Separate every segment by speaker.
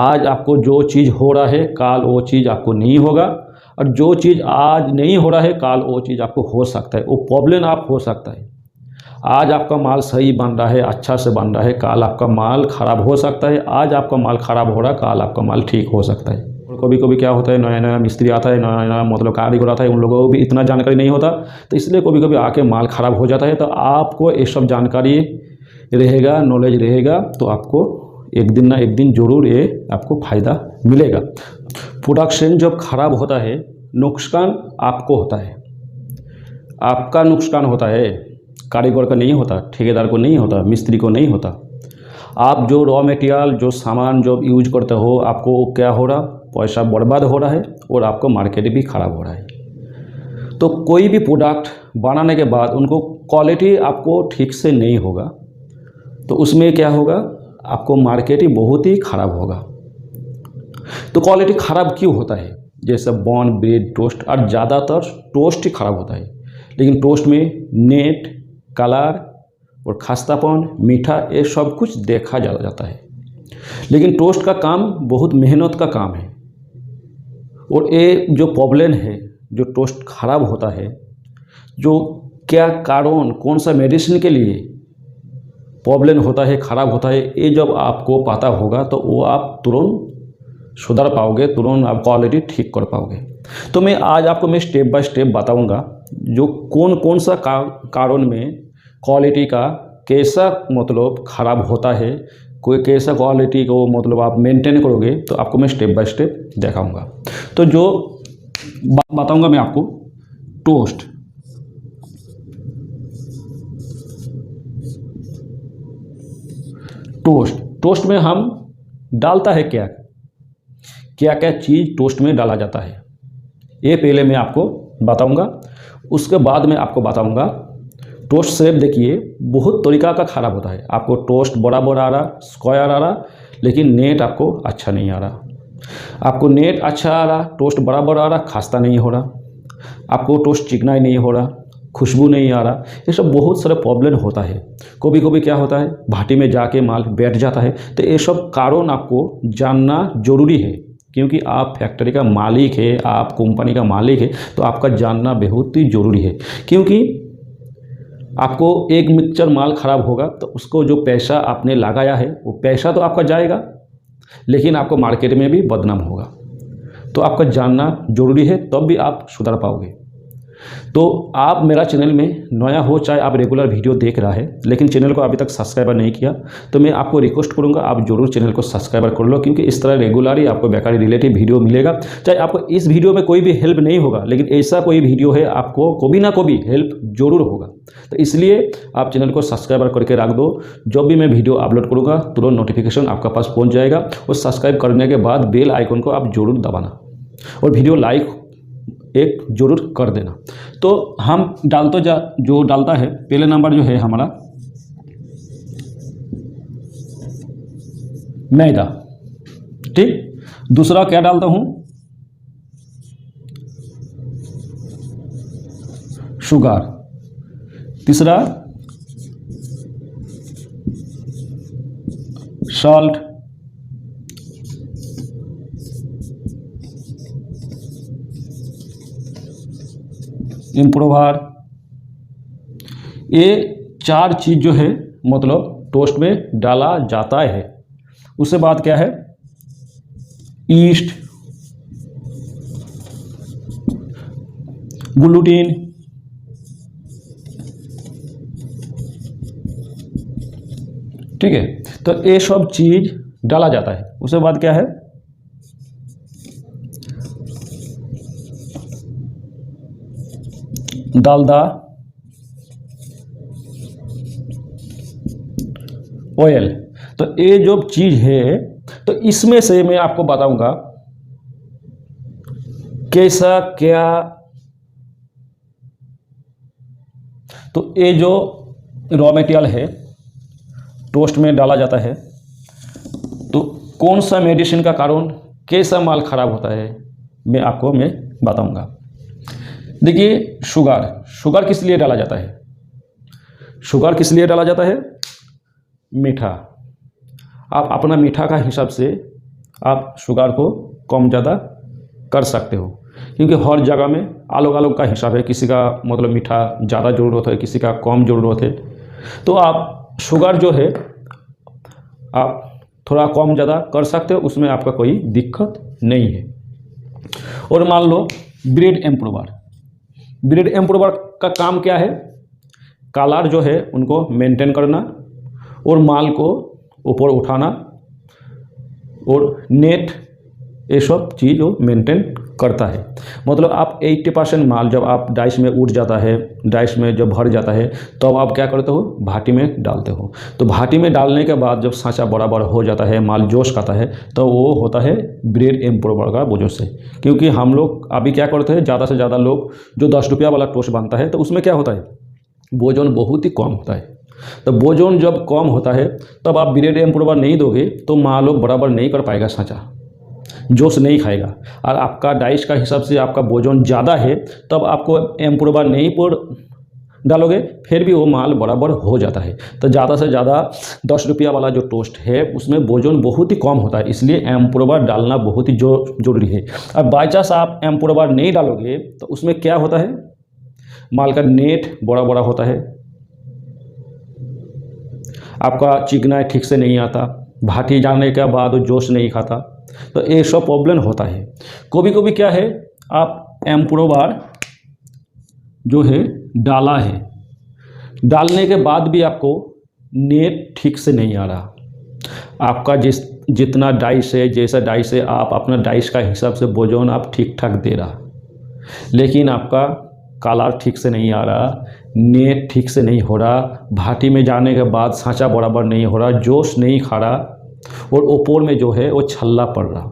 Speaker 1: आज आपको जो चीज़ हो रहा है काल वो चीज़ आपको नहीं होगा, और जो चीज़ आज नहीं हो रहा है काल वो चीज़ आपको हो सकता है, वो प्रॉब्लम आप हो सकता है। आज आपका माल सही बन रहा है, अच्छा से बन रहा है, काल आपका माल ख़राब हो सकता है। आज आपका माल ख़राब हो रहा है, काल आपका माल ठीक हो सकता है। और कभी कभी क्या होता है, नया नया मिस्त्री आता है, नया नया मतलब कारीगर आता है, उन लोगों को भी इतना जानकारी नहीं होता, तो इसलिए कभी कभी आके माल ख़राब हो जाता है। तो आपको ये सब जानकारी रहेगा, नॉलेज रहेगा, तो आपको एक दिन ना एक दिन ज़रूर ये आपको फ़ायदा मिलेगा। प्रोडक्शन जब ख़राब होता है, नुकसान आपको होता है, आपका नुकसान होता है, कारीगर का नहीं होता, ठेकेदार को नहीं होता, मिस्त्री को नहीं होता। आप जो रॉ मटेरियल, जो सामान जो यूज करते हो, आपको क्या हो रहा, पैसा बर्बाद हो रहा है, और आपका मार्केट भी ख़राब हो रहा है। तो कोई भी प्रोडक्ट बनाने के बाद उनको क्वालिटी आपको ठीक से नहीं होगा, तो उसमें क्या होगा, आपको मार्केट ही बहुत ही ख़राब होगा। तो क्वालिटी ख़राब क्यों होता है? जैसे बॉर्न, ब्रेड, टोस्ट, और ज़्यादातर टोस्ट ही ख़राब होता है। लेकिन टोस्ट में नेट, कलर और खस्तापन, मीठा, ये सब कुछ देखा जाता है। लेकिन टोस्ट का काम बहुत मेहनत का काम है, और ये जो प्रॉब्लम है, जो टोस्ट ख़राब होता है, जो क्या कारण, कौन सा मेडिसिन के लिए प्रॉब्लम होता है, ख़राब होता है, ये जब आपको पता होगा तो वो आप तुरंत सुधार पाओगे, तुरंत आप क्वालिटी ठीक कर पाओगे। तो मैं आज आपको स्टेप बाय स्टेप बताऊंगा जो कौन कौन सा कारण में क्वालिटी का कैसा मतलब ख़राब होता है, कोई कैसा क्वालिटी को मतलब आप मेंटेन करोगे, तो आपको मैं स्टेप बाय स्टेप दिखाऊंगा। तो जो बताऊंगा मैं आपको, टोस्ट, टोस्ट में हम डालता है क्या क्या क्या चीज़ टोस्ट में डाला जाता है, ये पहले मैं आपको बताऊंगा। उसके बाद मैं आपको बताऊंगा टोस्ट शेप। देखिए बहुत तरीका का ख़राब होता है, आपको टोस्ट बराबर आ रहा, स्क्वायर आ रहा, लेकिन नेट आपको अच्छा नहीं आ रहा। आपको नेट अच्छा आ रहा, टोस्ट बराबर आ रहा, खास्ता नहीं हो रहा, आपको टोस्ट चिकनाई नहीं हो रहा, खुशबू नहीं आ रहा, ये सब बहुत सारे प्रॉब्लम होता है। कभी कभी क्या होता है, भाटी में जाके माल बैठ जाता है। तो ये सब कारण आपको जानना ज़रूरी है, क्योंकि आप फैक्ट्री का मालिक है, आप कंपनी का मालिक है, तो आपका जानना बहुत ही ज़रूरी है। क्योंकि आपको एक मिक्सचर माल ख़राब होगा तो उसको जो पैसा आपने लगाया है वो पैसा तो आपका जाएगा, लेकिन आपको मार्केट में भी बदनाम होगा। तो आपका जानना ज़रूरी है, तब भी आप सुधर पाओगे। तो आप मेरा चैनल में नया हो, चाहे आप रेगुलर वीडियो देख रहा है, लेकिन चैनल को अभी तक सब्सक्राइबर नहीं किया, तो मैं आपको रिक्वेस्ट करूंगा आप जरूर चैनल को सब्सक्राइबर कर लो, क्योंकि इस तरह रेगुलर ही आपको बेकारी रिलेटेड वीडियो मिलेगा। चाहे आपको इस वीडियो में कोई भी हेल्प नहीं होगा, लेकिन ऐसा कोई वीडियो है आपको कभी ना कभी हेल्प जरूर होगा। तो इसलिए आप चैनल को सब्सक्राइबर करके रख दो, जब भी मैं वीडियो अपलोड करूँगा तुरंत नोटिफिकेशन आपका पास पहुँच जाएगा। और सब्सक्राइब करने के बाद बेल आइकन को आप जरूर दबाना, और वीडियो लाइक एक जरूर कर देना। तो हम जो डालता है, पहले नंबर जो है हमारा मैदा, ठीक। दूसरा क्या डालता हूं, शुगर। तीसरा सॉल्ट। इम्प्रोवर। ये चार चीज़ जो है मतलब टोस्ट में डाला जाता है। उसके बाद क्या है, ईस्ट, ग्लूटीन, ठीक है। तो ये सब चीज़ डाला जाता है। उसके बाद क्या है, डालडा, ऑयल। तो ये जो चीज़ है, तो इसमें से मैं आपको बताऊंगा कैसा क्या। तो ये जो रॉ मटेरियल है टोस्ट में डाला जाता है, तो कौन सा मेडिसिन का कारण कैसा माल खराब होता है मैं आपको बताऊंगा। देखिए शुगर किस लिए डाला जाता है, शुगर किस लिए डाला जाता है, मीठा। आप अपना मीठा का हिसाब से आप शुगर को कम ज़्यादा कर सकते हो, क्योंकि हर जगह में अलग अलग का हिसाब है। किसी का मतलब मीठा ज़्यादा ज़रूरत है, किसी का कम ज़रूरत है। तो आप शुगर जो है आप थोड़ा कम ज़्यादा कर सकते हो, उसमें आपका कोई दिक्कत नहीं है। और मान लो ब्रीड इम्प्रूवर, ब्रीड इम्प्रूवर का काम क्या है? कलर जो है उनको मेंटेन करना और माल को ऊपर उठाना और नेट, ये सब चीज़ वो मेंटेन करता है। मतलब आप 80% माल जब आप डाइस में उठ जाता है, डाइस में जब भर जाता है, तो आप क्या करते हो? भाटी में डालते हो। तो भाटी में डालने के बाद जब सांचा बराबर हो जाता है, माल जोश खाता है, तो वो होता है ब्रीड इम्प्रूवर का वजह से। क्योंकि हम लोग अभी क्या करते हैं, ज़्यादा से ज़्यादा लोग जो 10 रुपया वाला टोस्ट बनता है, तो उसमें क्या होता है? वजन बहुत ही कम होता है। तो वजन जब कम होता है तब आप ब्रीड इम्प्रूवर नहीं दोगे तो माल लोग बराबर नहीं कर पाएगा, सांचा जोश नहीं खाएगा। और आपका डाइस का हिसाब से आपका वजन ज़्यादा है, तब आपको इम्प्रूवर नहीं पर डालोगे फिर भी वो माल बराबर हो जाता है। तो ज़्यादा से ज़्यादा 10 रुपया वाला जो टोस्ट है उसमें वजन बहुत ही कम होता है, इसलिए इम्प्रूवर डालना बहुत ही जरूरी है। अब बाई चांस आप इम्प्रूवर नहीं डालोगे तो उसमें क्या होता है? माल का नेट बड़ा बड़ा होता है, आपका चिकना ठीक से नहीं आता, भाटी जाने के बाद जोश नहीं खाता, तो ये सब प्रॉब्लम होता है। कभी कभी क्या है, आप इम्प्रूवर जो है डाला है, डालने के बाद भी आपको नेट ठीक से नहीं आ रहा। आपका जितना डाइस है, जैसा डाइस है, आप अपना डाइस का हिसाब से वजन आप ठीक ठाक दे रहा, लेकिन आपका कलर ठीक से नहीं आ रहा, नेट ठीक से नहीं हो रहा, भाटी में जाने के बाद सांचा बराबर नहीं हो रहा, जोश नहीं खा रहा, और ऊपर में जो है वो छल्ला पड़ रहा।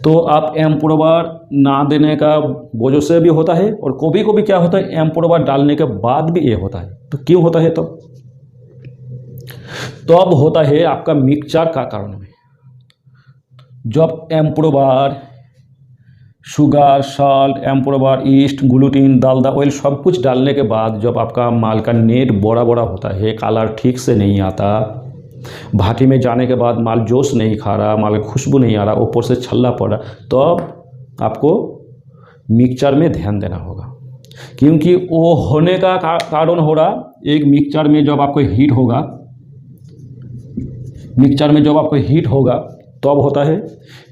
Speaker 1: तो आप इम्प्रूवर ना देने का वजह से भी होता है, और कभी कभी क्या होता है, इम्प्रूवर डालने के बाद भी ये होता है। तो क्यों होता है? तो अब होता है आपका मिक्सचर का कारण में। जब improver, sugar, salt, improver, east, gluten, Dalda oil सब कुछ डालने के बाद जब आपका माल का नेट बड़ा बड़ा होता है, कलर ठीक से नहीं आता, भाटी में जाने के बाद माल जोश नहीं खा रहा, माल की खुशबू नहीं आ रहा, ऊपर से छल्ला पड़ रहा, तो अब आपको मिक्सचर में ध्यान देना होगा। क्योंकि वो होने का कारण हो रहा, एक मिक्सचर में जब आपको हीट होगा, मिक्सचर में जब आपको हीट होगा तब होता है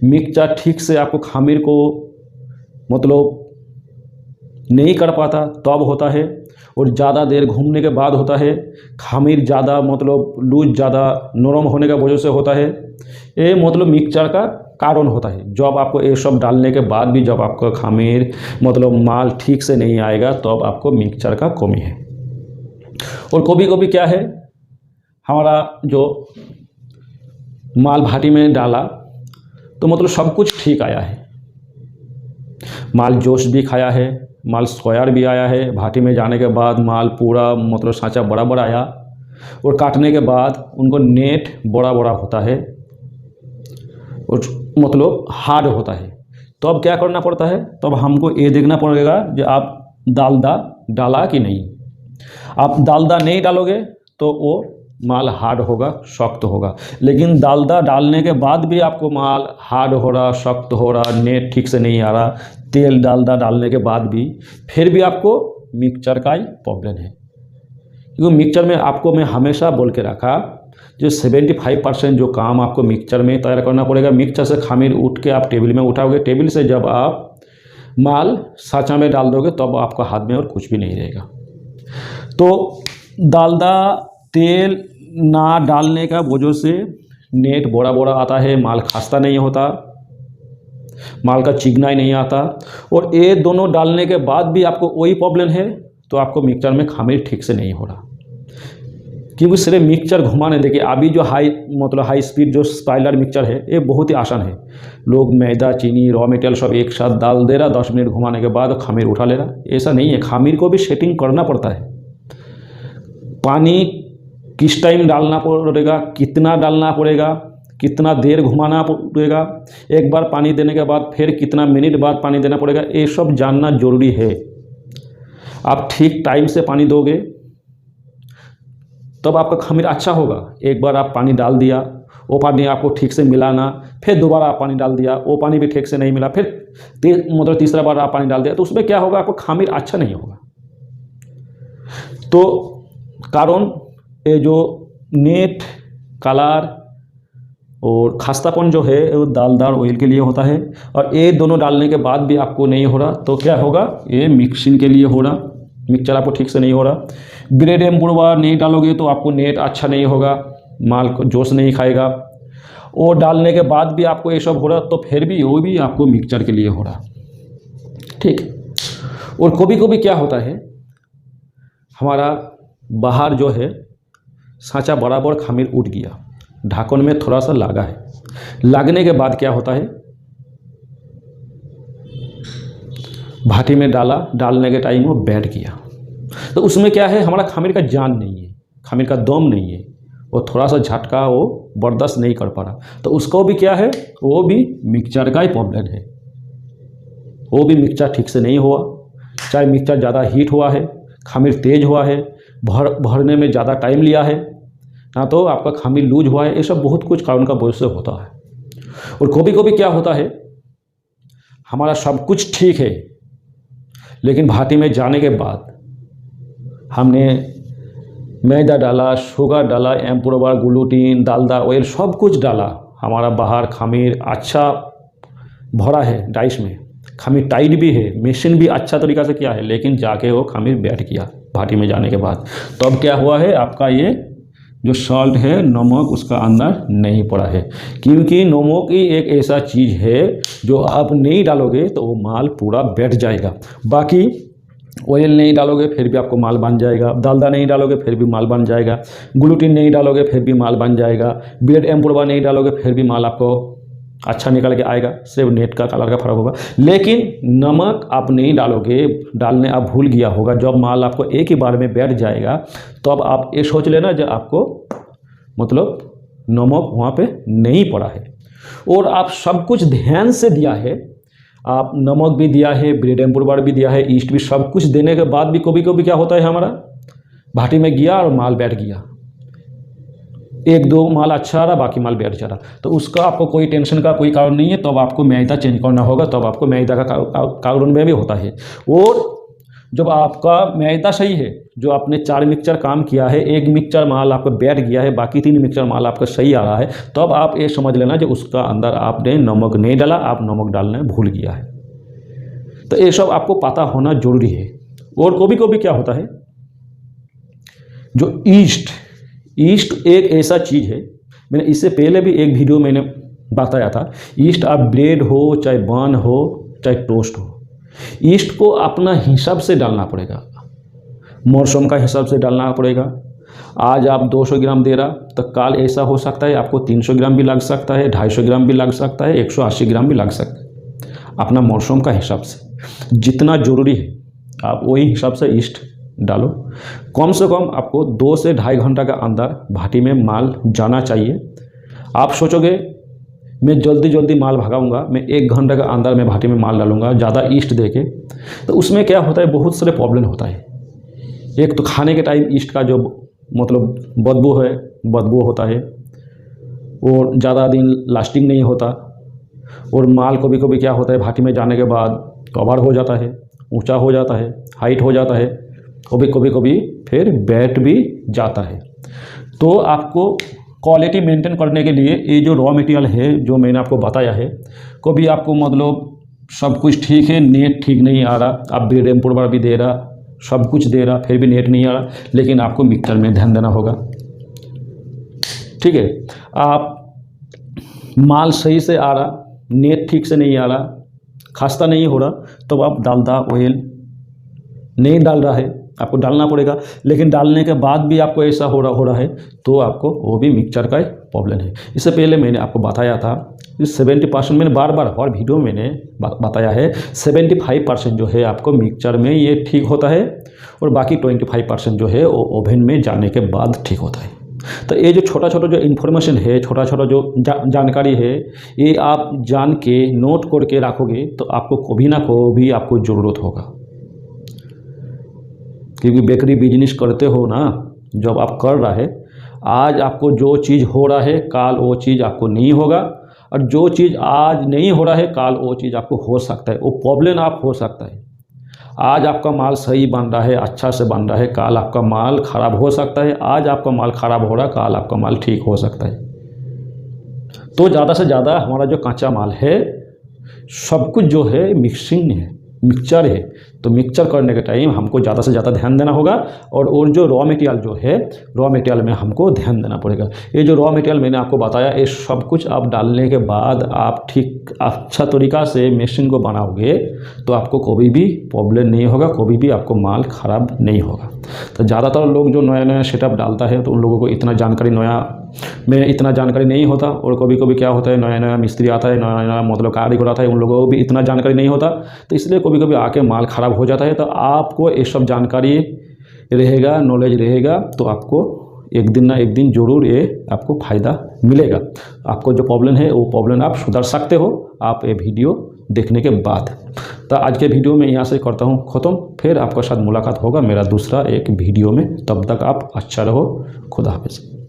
Speaker 1: मिक्सचर ठीक से आपको खमीर को मतलब नहीं कर पाता, तब होता है। और ज़्यादा देर घूमने के बाद होता है खमीर ज़्यादा मतलब लूज ज़्यादा नरम होने का वजह से होता है। ये मतलब मिक्सचर का कारण होता है। जब आपको ये सब डालने के बाद भी जब आपका खमीर मतलब माल ठीक से नहीं आएगा तब आपको मिक्सचर का कमी है। और कभी कभी क्या है, हमारा जो माल भाटी में डाला तो मतलब सब कुछ ठीक आया है, माल जोश भी खाया है, माल सोयार भी आया है, भाटी में जाने के बाद माल पूरा मतलब सांचा बड़ा बड़ा आया, और काटने के बाद उनको नेट बड़ा बड़ा होता है और मतलब हार्ड होता है। तो अब क्या करना पड़ता है, तब हमको ये देखना पड़ेगा कि आप डालडा डाला कि नहीं। आप डालडा नहीं डालोगे तो वो माल हार्ड होगा, सख्त होगा। लेकिन डालडा डालने के बाद भी आपको माल हार्ड हो रहा, सख्त हो रहा, नेट ठीक से नहीं आ रहा, तेल डालडा डालने के बाद भी फिर भी आपको मिक्सचर का ही प्रॉब्लम है। क्योंकि मिक्सचर में आपको मैं हमेशा बोल के रखा जो 75% जो काम आपको मिक्सचर में तैयार करना पड़ेगा। मिक्सचर से खमीर उठ के आप टेबल में उठाओगे, टेबल से जब आप माल सांचा में डाल दोगे तब आपका हाथ में और कुछ भी नहीं रहेगा। तो डालडा तेल ना डालने का वजह से नेट बड़ा बड़ा आता है, माल खस्ता नहीं होता, माल का चिकनाई नहीं आता। और ये दोनों डालने के बाद भी आपको वही प्रॉब्लम है तो आपको मिक्सचर में खमीर ठीक से नहीं हो रहा। क्योंकि सिर्फ मिक्सचर घुमाने, देखिए अभी जो हाई स्पीड जो स्पाइरल मिक्सचर है ये बहुत ही आसान है। लोग मैदा, चीनी, रॉ मटेरियल सब एक साथ डाल दे रहा, 10 मिनट घुमाने के बाद खमीर उठा ले रहा। ऐसा नहीं है, खमीर को भी सेटिंग करना पड़ता है। पानी किस टाइम डालना पड़ेगा, कितना डालना पड़ेगा, कितना देर घुमाना पड़ेगा, एक बार पानी देने के बाद फिर कितना मिनट बाद पानी देना पड़ेगा, ये सब जानना जरूरी है। आप ठीक टाइम से पानी दोगे तब आपका खमीर अच्छा होगा। एक बार आप पानी डाल दिया वो पानी आपको ठीक से मिला ना, फिर दोबारा आप पानी डाल दिया, वो पानी भी ठीक से नहीं मिला, फिर मतलब तीसरा बार आप पानी डाल दिया, तो उसमें क्या होगा, आपको खमीर अच्छा नहीं होगा। तो कारण ये जो नेट, कलर और खस्तापन जो है वो दालदार ऑयल के लिए होता है, और ये दोनों डालने के बाद भी आपको नहीं हो रहा तो क्या होगा, ये मिक्सिंग के लिए हो रहा, मिक्सचर आपको ठीक से नहीं हो रहा। ब्रेड एम्पुरवा नहीं डालोगे तो आपको नेट अच्छा नहीं होगा, माल को जोश नहीं खाएगा, और डालने के बाद भी आपको ये सब हो रहा तो फिर भी वो भी आपको मिक्सचर के लिए हो रहा, ठीक। और कभी कभी क्या होता है, हमारा बाहर जो है सांचा बराबर खमीर उठ गया, ढक्कन में थोड़ा सा लगा है, लगने के बाद क्या होता है, भाटी में डाला, डालने के टाइम वो बैठ गया, तो उसमें क्या है, हमारा खमीर का जान नहीं है, खमीर का दम नहीं है, वो थोड़ा सा झटका वो बर्दाश्त नहीं कर पा रहा, तो उसको भी क्या है, वो भी मिक्सचर का ही प्रॉब्लम है, वो भी मिक्सचर ठीक से नहीं हुआ, चाहे मिक्सचर ज़्यादा हीट हुआ है, खमीर तेज हुआ है, भरने में ज़्यादा टाइम लिया है ना, तो आपका खमीर लूज हुआ है, ये सब बहुत कुछ कारण का वजह से होता है। और कभी कभी क्या होता है, हमारा सब कुछ ठीक है, लेकिन भाटी में जाने के बाद हमने मैदा डाला, शुगर डाला, एम्पुरवा, ग्लूटीन, डालडा ऑयल सब कुछ डाला, हमारा बाहर खमीर अच्छा भरा है, डाइस में खमीर टाइट भी है, मशीन भी अच्छा तरीक़ा से किया है, लेकिन जाके वो खमीर बैठ गया भाटी में जाने के बाद, तो अब क्या हुआ है, आपका ये जो सॉल्ट है, नमक उसका अंदर नहीं पड़ा है, क्योंकि नमक ही एक ऐसा चीज़ है जो आप नहीं डालोगे तो वो माल पूरा बैठ जाएगा। बाकी ऑयल नहीं डालोगे फिर भी आपको माल बन जाएगा, डालडा नहीं डालोगे फिर भी माल बन जाएगा, ग्लूटीन नहीं डालोगे फिर भी माल बन जाएगा, ब्रेड एम्पुरवा नहीं डालोगे फिर भी माल आपको अच्छा निकल के आएगा, सिर्फ नेट का कलर का फर्क होगा। लेकिन नमक आप नहीं डालोगे, डालने आप भूल गया होगा, जब माल आपको एक ही बार में बैठ जाएगा तो अब आप ये सोच लेना जो आपको मतलब नमक वहाँ पे नहीं पड़ा है, और आप सब कुछ ध्यान से दिया है, आप नमक भी दिया है, ब्रेड एम्पुरवा भी दिया है, ईस्ट भी, सब कुछ देने के बाद भी कभी कभी क्या होता है, हमारा भाटी में गया और माल बैठ गया, एक दो माल अच्छा आ रहा, बाकी माल बैठ जा रहा, तो उसका आपको कोई टेंशन का कोई कारण नहीं है, तब आपको मैदा चेंज करना होगा, तब आपको मैदा का कारण में भी होता है। और जब आपका मैदा सही है, जो आपने 4 मिक्सचर काम किया है, एक मिक्सचर माल आपका बैठ गया है, बाकी 3 मिक्सचर माल आपका सही आ रहा है, तब आप ये समझ लेना जो उसका अंदर आपने नमक नहीं डाला, आप नमक डालना भूल गया है, तो ये सब आपको पता होना जरूरी है। और कभी कभी क्या होता है, जो ईस्ट एक ऐसा चीज़ है, मैंने इससे पहले भी एक वीडियो मैंने बताया था, ईस्ट आप ब्रेड हो, चाहे बन हो, चाहे टोस्ट हो, ईस्ट को अपना हिसाब से डालना पड़ेगा, मौसम का हिसाब से डालना पड़ेगा। आज आप 200 ग्राम दे रहा, तो कल ऐसा हो सकता है आपको 300 ग्राम भी लग सकता है, 250 ग्राम भी लग सकता है, 180 ग्राम भी लग सकता है, अपना मौसम का हिसाब से जितना ज़रूरी है आप वही हिसाब से ईस्ट डालो। कम से कम आपको 2 से 2.5 घंटा के अंदर भाटी में माल जाना चाहिए। आप सोचोगे मैं जल्दी माल भगाऊंगा, मैं 1 घंटे के अंदर मैं भाटी में माल डालूंगा ज़्यादा ईस्ट देके, तो उसमें क्या होता है, बहुत सारे प्रॉब्लम होता है। एक तो खाने के टाइम ईस्ट का जो मतलब बदबू होता है, और ज़्यादा दिन लास्टिंग नहीं होता, और माल कभी कभी क्या होता है, भाटी में जाने के बाद कवर हो जाता है, ऊंचा हो जाता है, हाइट हो जाता है, कभी फिर बैठ भी जाता है। तो आपको क्वालिटी मेंटेन करने के लिए ये जो रॉ मटेरियल है जो मैंने आपको बताया है, कभी आपको मतलब सब कुछ ठीक है, नेट ठीक नहीं आ रहा, आप ब्रेड एम्पुरवा भी दे रहा, सब कुछ दे रहा, फिर भी नेट नहीं आ रहा, लेकिन आपको मिक्सचर में ध्यान देना होगा, ठीक है। आप माल सही से आ रहा, नेट ठीक से नहीं आ रहा, खस्ता नहीं हो रहा, तो आप डालडा ऑयल नहीं डाल रहा है, आपको डालना पड़ेगा। लेकिन डालने के बाद भी आपको ऐसा हो रहा है, तो आपको वो भी मिक्सचर का प्रॉब्लम है। इससे पहले मैंने आपको बताया था 70%, मैंने बार हर वीडियो में मैंने बताया है, 75% जो है आपको मिक्सचर में ये ठीक होता है, और बाकी 25% जो है वो ओवन में जाने के बाद ठीक होता है। तो ये जो छोटा जो इन्फॉर्मेशन है, छोटा जो जानकारी है, ये आप जान के नोट करके रखोगे तो आपको कभी ना कभी आपको ज़रूरत होगा, क्योंकि बेकरी बिजनेस करते हो ना, जब आप कर रहा है, आज आपको जो चीज़ हो रहा है काल वो चीज़ आपको नहीं होगा, और जो चीज़ आज नहीं हो रहा है काल वो चीज़ आपको हो सकता है। वो प्रॉब्लम आप हो सकता है। आज आपका माल सही बन रहा है, अच्छा से बन रहा है, काल आपका माल ख़राब हो सकता है। आज आपका माल ख़राब हो रहा है, काल आपका माल ठीक हो सकता है। तो ज़्यादा से ज़्यादा हमारा जो कच्चा माल है सब कुछ जो है मिक्सिंग है, मिक्सचर है, तो मिक्सचर करने के टाइम हमको ज़्यादा से ज़्यादा ध्यान देना होगा। और जो रॉ मटेरियल जो है, रॉ मटेरियल में हमको ध्यान देना पड़ेगा। ये जो रॉ मटेरियल मैंने आपको बताया, ये सब कुछ आप डालने के बाद आप ठीक अच्छा तरीक़ा से मशीन को बनाओगे तो आपको कभी भी प्रॉब्लम नहीं होगा, कभी भी आपको माल ख़राब नहीं होगा। तो ज़्यादातर लोग जो नया नया सेटअप डालता है तो उन लोगों को इतना जानकारी इतना जानकारी नहीं होता। और कभी कभी क्या होता है, नया नया मिस्त्री आता है, नया नया मतलब कारीगर आता है, उन लोगों को भी इतना जानकारी नहीं होता, तो इसलिए कभी कभी आके माल ख़राब हो जाता है। तो आपको ये सब जानकारी रहेगा, नॉलेज रहेगा, तो आपको एक दिन ना एक दिन ज़रूर ये आपको फ़ायदा मिलेगा। आपको जो प्रॉब्लम है वो प्रॉब्लम आप सुधार सकते हो आप ये वीडियो देखने के बाद। तो आज के वीडियो में यहाँ से करता हूँ ख़त्म। फिर आपके साथ मुलाकात होगा मेरा दूसरा एक वीडियो में। तब तक आप अच्छा रहो। खुदा हाफिज़।